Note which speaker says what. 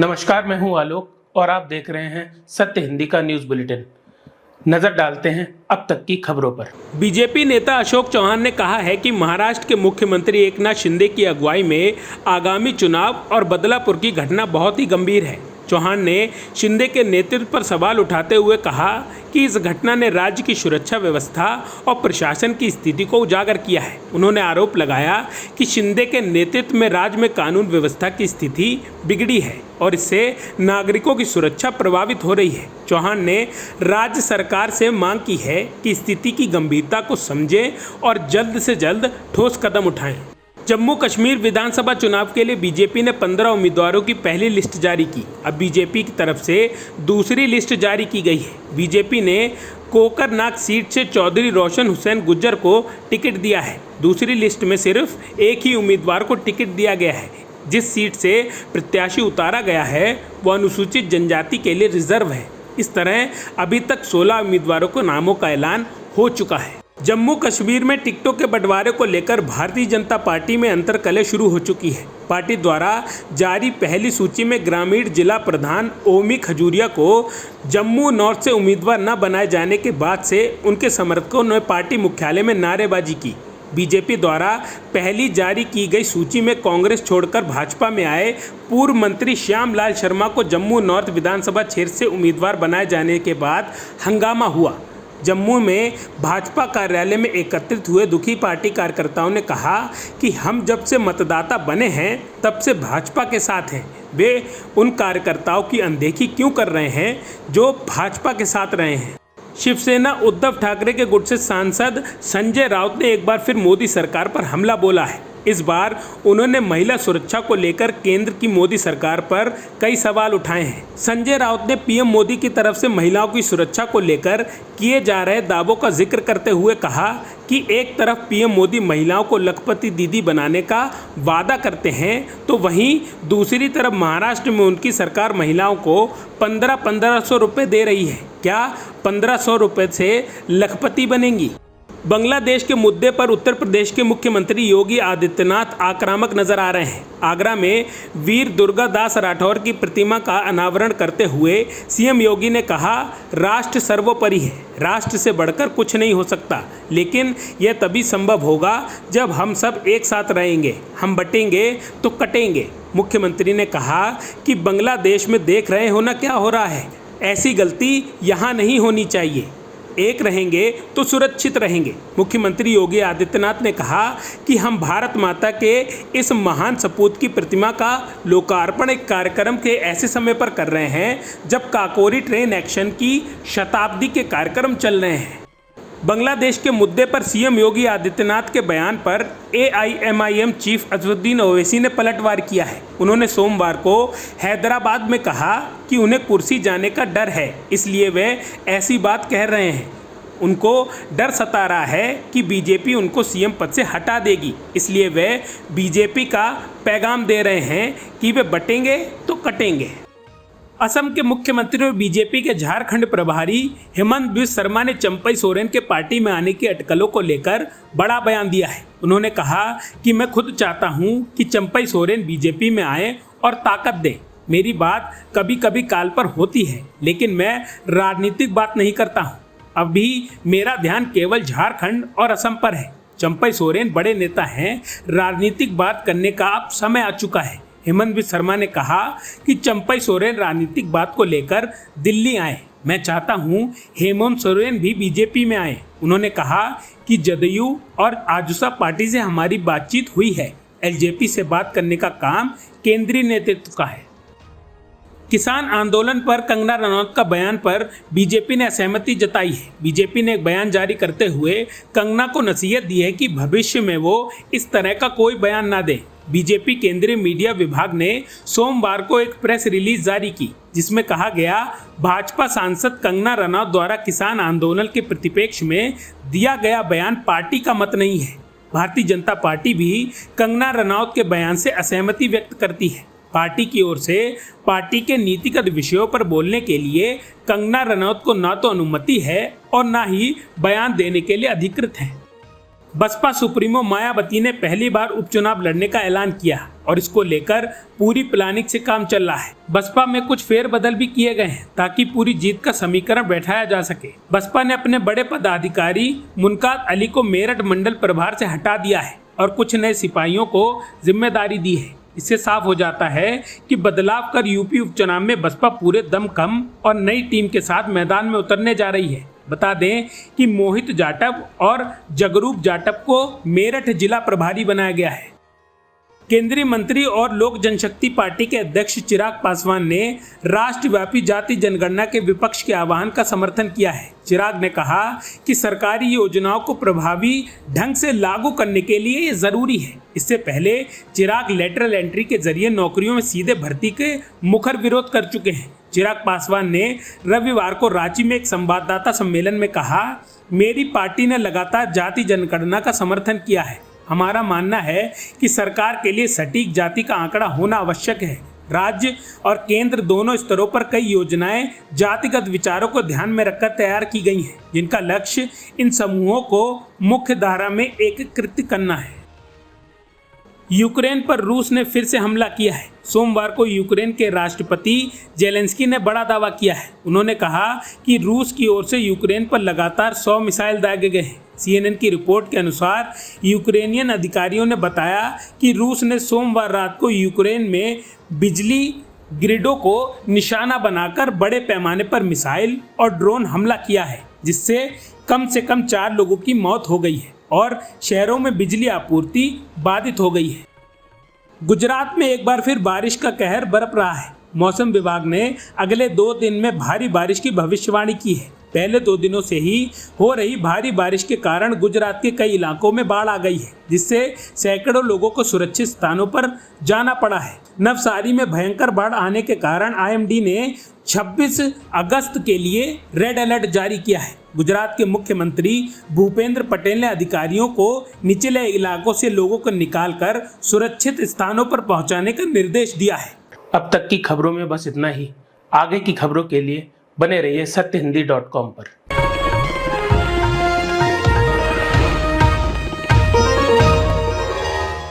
Speaker 1: नमस्कार, मैं हूं आलोक और आप देख रहे हैं सत्य हिंदी का न्यूज बुलेटिन। नजर डालते हैं अब तक की खबरों पर। बीजेपी नेता अशोक चौहान ने कहा है कि महाराष्ट्र के मुख्यमंत्री एकनाथ शिंदे की अगुवाई में आगामी चुनाव और बदलापुर की घटना बहुत ही गंभीर है। चौहान ने शिंदे के नेतृत्व पर सवाल उठाते हुए कहा कि इस घटना ने राज्य की सुरक्षा व्यवस्था और प्रशासन की स्थिति को उजागर किया है। उन्होंने आरोप लगाया कि शिंदे के नेतृत्व में राज्य में कानून व्यवस्था की स्थिति बिगड़ी है और इससे नागरिकों की सुरक्षा प्रभावित हो रही है। चौहान ने राज्य सरकार से मांग की है कि स्थिति की गंभीरता को समझें और जल्द से जल्द ठोस कदम उठाएं। जम्मू कश्मीर विधानसभा चुनाव के लिए बीजेपी ने 15 उम्मीदवारों की पहली लिस्ट जारी की। अब बीजेपी की तरफ से दूसरी लिस्ट जारी की गई है। बीजेपी ने कोकरनाग सीट से चौधरी रोशन हुसैन गुज्जर को टिकट दिया है। दूसरी लिस्ट में सिर्फ एक ही उम्मीदवार को टिकट दिया गया है। जिस सीट से प्रत्याशी उतारा गया है वह अनुसूचित जनजाति के लिए रिजर्व है। इस तरह अभी तक 16 उम्मीदवारों को नामों का ऐलान हो चुका है। जम्मू कश्मीर में टिकटों के बंटवारे को लेकर भारतीय जनता पार्टी में अंतर्कलह शुरू हो चुकी है। पार्टी द्वारा जारी पहली सूची में ग्रामीण जिला प्रधान ओमी खजूरिया को जम्मू नॉर्थ से उम्मीदवार न बनाए जाने के बाद से उनके समर्थकों ने पार्टी मुख्यालय में नारेबाजी की। बीजेपी द्वारा पहली जारी की गई सूची में कांग्रेस छोड़कर भाजपा में आए पूर्व मंत्री श्याम लाल शर्मा को जम्मू नॉर्थ विधानसभा क्षेत्र से उम्मीदवार बनाए जाने के बाद हंगामा हुआ। जम्मू में भाजपा कार्यालय में एकत्रित हुए दुखी पार्टी कार्यकर्ताओं ने कहा कि हम जब से मतदाता बने हैं तब से भाजपा के साथ हैं। वे उन कार्यकर्ताओं की अनदेखी क्यों कर रहे हैं जो भाजपा के साथ रहे हैं। शिवसेना उद्धव ठाकरे के गुट से सांसद संजय राउत ने एक बार फिर मोदी सरकार पर हमला बोला है। इस बार उन्होंने महिला सुरक्षा को लेकर केंद्र की मोदी सरकार पर कई सवाल उठाए हैं। संजय राउत ने पीएम मोदी की तरफ से महिलाओं की सुरक्षा को लेकर किए जा रहे दावों का जिक्र करते हुए कहा कि एक तरफ पीएम मोदी महिलाओं को लखपति दीदी बनाने का वादा करते हैं तो वहीं दूसरी तरफ महाराष्ट्र में उनकी सरकार महिलाओं को 1500 रुपये दे रही है। क्या 1500 रुपये से लखपति बनेंगी? बांग्लादेश के मुद्दे पर उत्तर प्रदेश के मुख्यमंत्री योगी आदित्यनाथ आक्रामक नजर आ रहे हैं। आगरा में वीर दुर्गादास राठौर की प्रतिमा का अनावरण करते हुए सीएम योगी ने कहा, राष्ट्र सर्वोपरि है, राष्ट्र से बढ़कर कुछ नहीं हो सकता, लेकिन यह तभी संभव होगा जब हम सब एक साथ रहेंगे। हम बटेंगे तो कटेंगे। मुख्यमंत्री ने कहा कि बांग्लादेश में देख रहे हो ना क्या हो रहा है, ऐसी गलती यहाँ नहीं होनी चाहिए। एक रहेंगे तो सुरक्षित रहेंगे। मुख्यमंत्री योगी आदित्यनाथ ने कहा कि हम भारत माता के इस महान सपूत की प्रतिमा का लोकार्पण एक कार्यक्रम के ऐसे समय पर कर रहे हैं जब काकोरी ट्रेन एक्शन की शताब्दी के कार्यक्रम चल रहे हैं। बांग्लादेश के मुद्दे पर सीएम योगी आदित्यनाथ के बयान पर एआईएमआईएम चीफ असदुद्दीन ओवैसी ने पलटवार किया है। उन्होंने सोमवार को हैदराबाद में कहा कि उन्हें कुर्सी जाने का डर है, इसलिए वे ऐसी बात कह रहे हैं। उनको डर सता रहा है कि बीजेपी उनको सीएम पद से हटा देगी, इसलिए वे बीजेपी का पैगाम दे रहे हैं कि वे बटेंगे तो कटेंगे। असम के मुख्यमंत्री और बीजेपी के झारखंड प्रभारी हेमंत बिस्वा शर्मा ने चंपई सोरेन के पार्टी में आने की अटकलों को लेकर बड़ा बयान दिया है। उन्होंने कहा कि मैं खुद चाहता हूं कि चंपई सोरेन बीजेपी में आए और ताकत दें। मेरी बात कभी कभी काल पर होती है, लेकिन मैं राजनीतिक बात नहीं करता हूं। अभी मेरा ध्यान केवल झारखंड और असम पर है। चंपई सोरेन बड़े नेता हैं, राजनीतिक बात करने का अब समय आ चुका है। हेमंत बिस्वा शर्मा ने कहा कि चंपई सोरेन राजनीतिक बात को लेकर दिल्ली आए। मैं चाहता हूं हेमंत सोरेन भी बीजेपी में आए। उन्होंने कहा कि जदयू और आजसू पार्टी से हमारी बातचीत हुई है। एलजेपी से बात करने का काम केंद्रीय नेतृत्व का है। किसान आंदोलन पर कंगना रनौत का बयान पर बीजेपी ने असहमति जताई है। बीजेपी ने एक बयान जारी करते हुए कंगना को नसीहत दी है कि भविष्य में वो इस तरह का कोई बयान ना दे। बीजेपी केंद्रीय मीडिया विभाग ने सोमवार को एक प्रेस रिलीज जारी की, जिसमें कहा गया, भाजपा सांसद कंगना रनौत द्वारा किसान आंदोलन के प्रतिपेक्ष में दिया गया बयान पार्टी का मत नहीं है। भारतीय जनता पार्टी भी कंगना रनौत के बयान से असहमति व्यक्त करती है। पार्टी की ओर से पार्टी के नीतिगत विषयों पर बोलने के लिए कंगना रनौत को न तो अनुमति है और न ही बयान देने के लिए अधिकृत है। बसपा सुप्रीमो मायावती ने पहली बार उपचुनाव लड़ने का ऐलान किया और इसको लेकर पूरी प्लानिंग से काम चल रहा है। बसपा में कुछ फेरबदल भी किए गए हैं ताकि पूरी जीत का समीकरण बैठाया जा सके। बसपा ने अपने बड़े पदाधिकारी मुनकात अली को मेरठ मंडल प्रभार से हटा दिया है और कुछ नए सिपाहियों को जिम्मेदारी दी है। इससे साफ हो जाता है कि बदलाव कर यूपी उपचुनाव में बसपा पूरे दमखम और नई टीम के साथ मैदान में उतरने जा रही है। बता दें कि मोहित जाटव और जगरूप जाटव को मेरठ जिला प्रभारी बनाया गया है। केंद्रीय मंत्री और लोक जनशक्ति पार्टी के अध्यक्ष चिराग पासवान ने राष्ट्रव्यापी जाति जनगणना के विपक्ष के आह्वान का समर्थन किया है। चिराग ने कहा कि सरकारी योजनाओं को प्रभावी ढंग से लागू करने के लिए ये जरूरी है। इससे पहले चिराग लेटरल एंट्री के जरिए नौकरियों में सीधे भर्ती के मुखर विरोध कर चुके हैं। चिराग पासवान ने रविवार को रांची में एक संवाददाता सम्मेलन में कहा, मेरी पार्टी ने लगातार जाति जनगणना का समर्थन किया है। हमारा मानना है कि सरकार के लिए सटीक जाति का आंकड़ा होना आवश्यक है। राज्य और केंद्र दोनों स्तरों पर कई योजनाएं जातिगत विचारों को ध्यान में रखकर तैयार की गई हैं, जिनका लक्ष्य इन समूहों को मुख्य धारा में एकीकृत करना है। यूक्रेन पर रूस ने फिर से हमला किया है। सोमवार को यूक्रेन के राष्ट्रपति जेलेंस्की ने बड़ा दावा किया है। उन्होंने कहा कि रूस की ओर से यूक्रेन पर लगातार 100 मिसाइल दागे गए हैं। CNN की रिपोर्ट के अनुसार यूक्रेनियन अधिकारियों ने बताया कि रूस ने सोमवार रात को यूक्रेन में बिजली ग्रिडों को निशाना बनाकर बड़े पैमाने पर मिसाइल और ड्रोन हमला किया है, जिससे कम से कम 4 लोगों की मौत हो गई है और शहरों में बिजली आपूर्ति बाधित हो गई है। गुजरात में एक बार फिर बारिश का कहर बरप रहा है। मौसम विभाग ने अगले 2 दिन में भारी बारिश की भविष्यवाणी की है। पहले 2 दिनों से ही हो रही भारी बारिश के कारण गुजरात के कई इलाकों में बाढ़ आ गई है, जिससे सैकड़ों लोगों को सुरक्षित स्थानों पर जाना पड़ा है। नवसारी में भयंकर बाढ़ आने के कारण IMD ने 26 अगस्त के लिए रेड अलर्ट जारी किया है। गुजरात के मुख्यमंत्री भूपेंद्र पटेल ने अधिकारियों को निचले इलाकों से लोगों को निकालकर सुरक्षित स्थानों पर पहुंचाने का निर्देश दिया है।
Speaker 2: अब तक की खबरों में बस इतना ही। आगे की खबरों के लिए बने रहिए सत्यहिंदी.com पर।